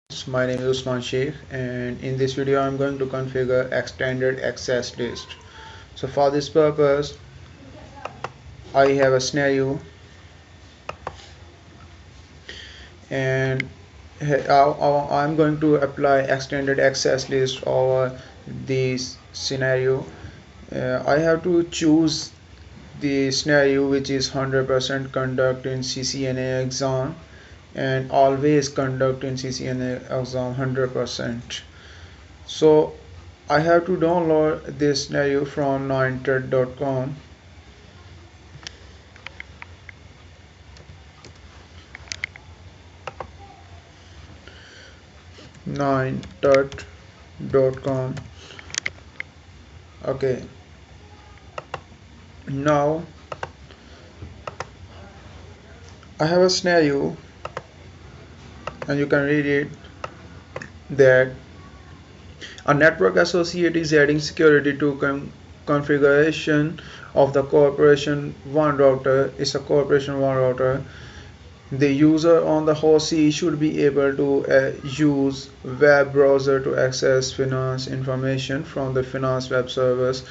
My name is Usmansheikh, and in this video I'm going to configure extended access list. So for this purpose I have a scenario, and I'm going to apply extended access list over this scenario. I have to choose the scenario which is 100% conduct in CCNA exam and always conduct in CCNA exam 100%. So I have to download this scenario from 9tet.com. 9tet.com. Okay, now I have a scenario and you can read it that a network associate is adding security to configuration of the corporation one router. Is a corporation one router. The user on the host C should be able to use web browser to access finance information from the finance web servers.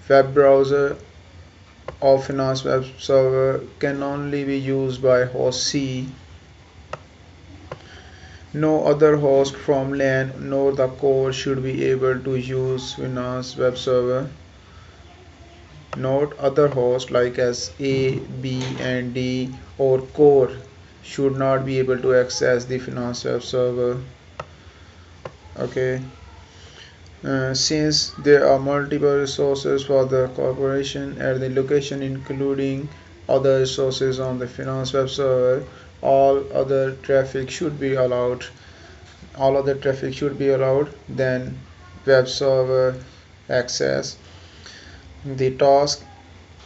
Web browser or finance web server can only be used by host C. No other host from LAN nor the core should be able to use finance web server. Note other hosts like as A, B and D or core should not be able to access the finance web server. Okay. Since there are multiple resources for the corporation at the location including other resources on the finance web server, all other traffic should be allowed. Then web server access. The task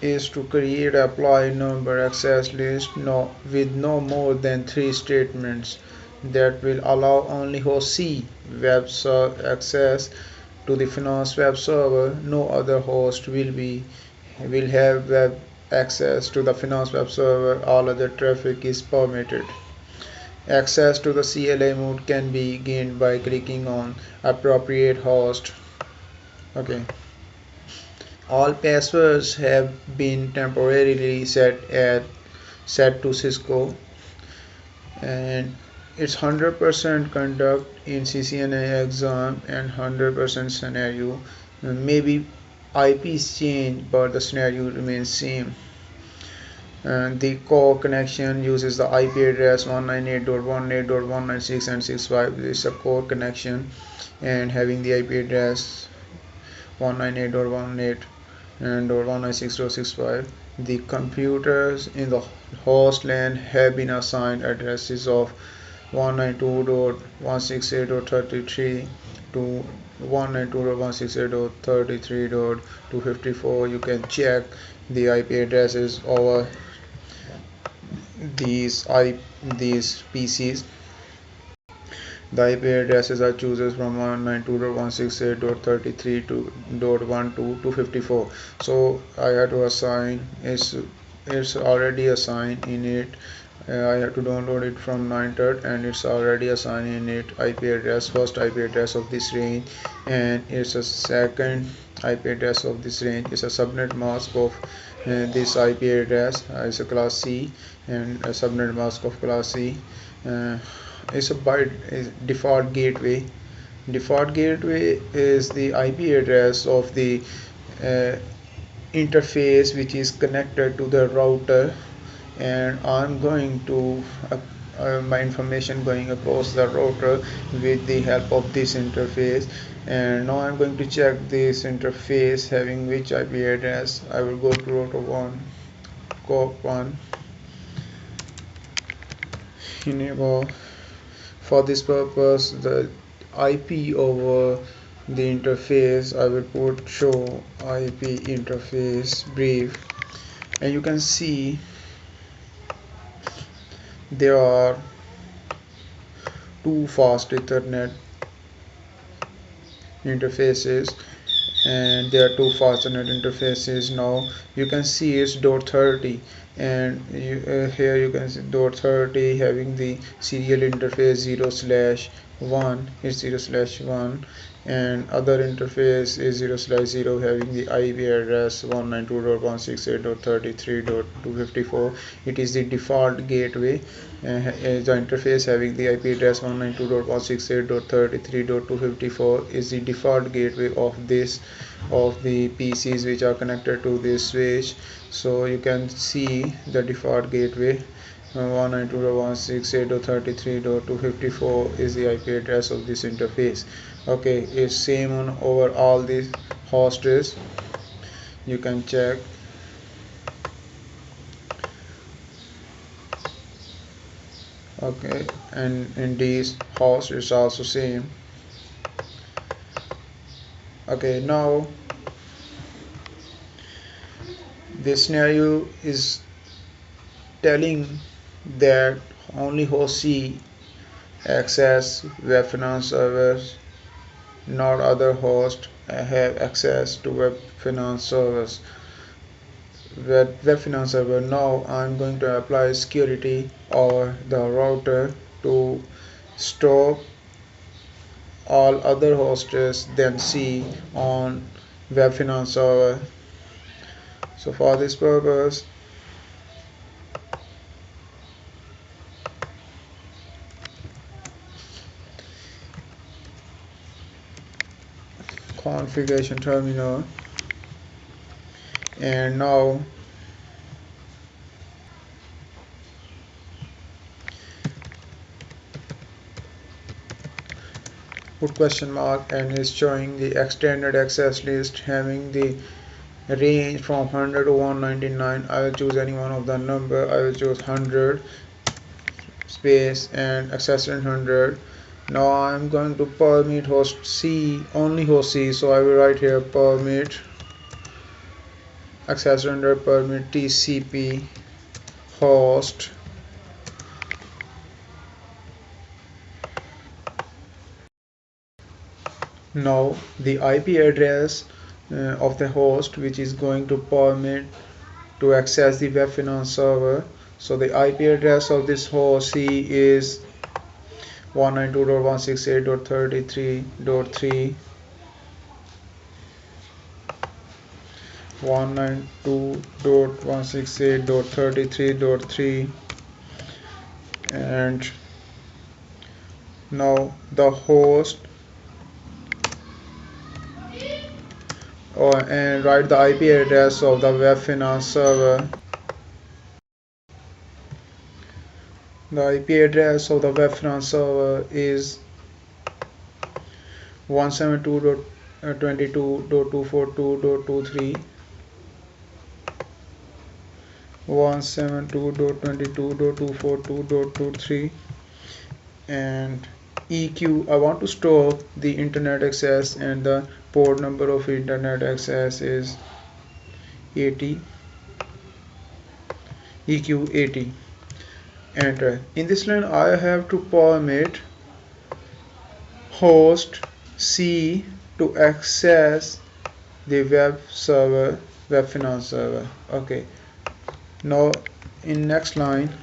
is to create apply number access list with no more than 3 statements that will allow only host C web access to the finance web server. No other host will have web access to the finance web server. All other traffic is permitted. Access to the CLA mode can be gained by clicking on appropriate host. Okay. All passwords have been temporarily set to CISCO, and it's 100% conduct in CCNA exam and 100% scenario. Maybe IPs change but the scenario remains same. And the core connection uses the IP address 198.168.196 and 65. This is a core connection, and having the IP address 198.168 and 196.65. The computers in the host LAN have been assigned addresses of 192.168.33 to 192.168.33.254. You can check the IP addresses over these PCs. The IP addresses are chooses from 192.168.33 to 254. So I have to assign it's already assigned in it. I have to download it from 9tet and it's already assigned in it IP address, first IP address of this range, and it's a second IP address of this range. It's a subnet mask of this IP address. It's a class C and a subnet mask of class C. Is default gateway. Default gateway is the IP address of the uh, interface which is connected to the router, and I'm going to my information going across the router with the help of this interface. And now I'm going to check this interface having which IP address. I will go to router 1, corp 1, enable. For this purpose, the IP over the interface, I will put show IP interface brief, and you can see there are two fast Ethernet interfaces, and there are two fast Ethernet interfaces. Now you can see it's .30 and here you can see dot 30 having the serial interface 0/1 is 0/1, and other interface is 0/0 having the IP address 192.168.33.254. It is the default gateway. The interface having the IP address 192.168.33.254 is the default gateway of the PCs which are connected to this switch. So you can see the default gateway 192.168.33.254 is the IP address of this interface. Okay, it's same on over all these hosts. You can check. Okay, and in these hosts it's also same. Okay, now this scenario is telling that only host C access web finance servers, not other hosts have access to web finance servers. Web finance server. Now I'm going to apply security over the router to stop all other hosts than C on web finance server. So for this purpose, configuration terminal, and now put question mark, and is showing the extended access list having the range from 100 to 199. I will choose any one of the number. I will choose 100 space and access 100. Now I'm going to permit host C, only host C, so I will write here permit access 100 permit TCP host. Now the IP address of the host which is going to permit to access the web finance server. So the IP address of this host C is 192.168.33.3 192.168.33.3, and now the host and write the IP address of the web finance server. The IP address of the web finance server is 172.22.242.23 172.22.242.23, and EQ. I want to store the internet access, and the port number of internet access is 80, EQ 80. Enter. In this line I have to permit host C to access the web server, web finance server. Okay, now in next line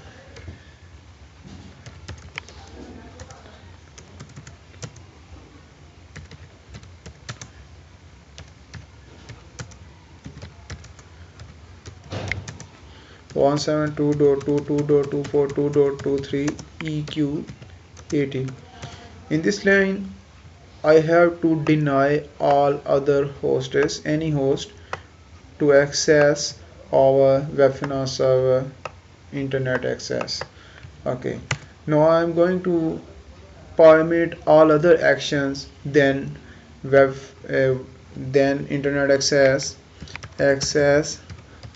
one 172.22.242.23 EQ 80. In this line I have to deny all other hosts, any host, to access our web finance server internet access. Okay, now I'm going to permit all other actions than web then internet access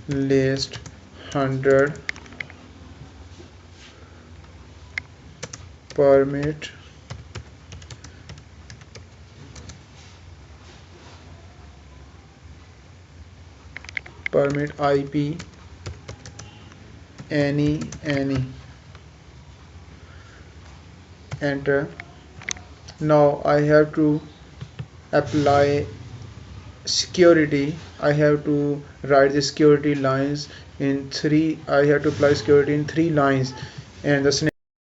list 100 permit IP any. Enter. Now I have to apply security, I have to write the security lines in three. I have to apply security in 3 lines, and the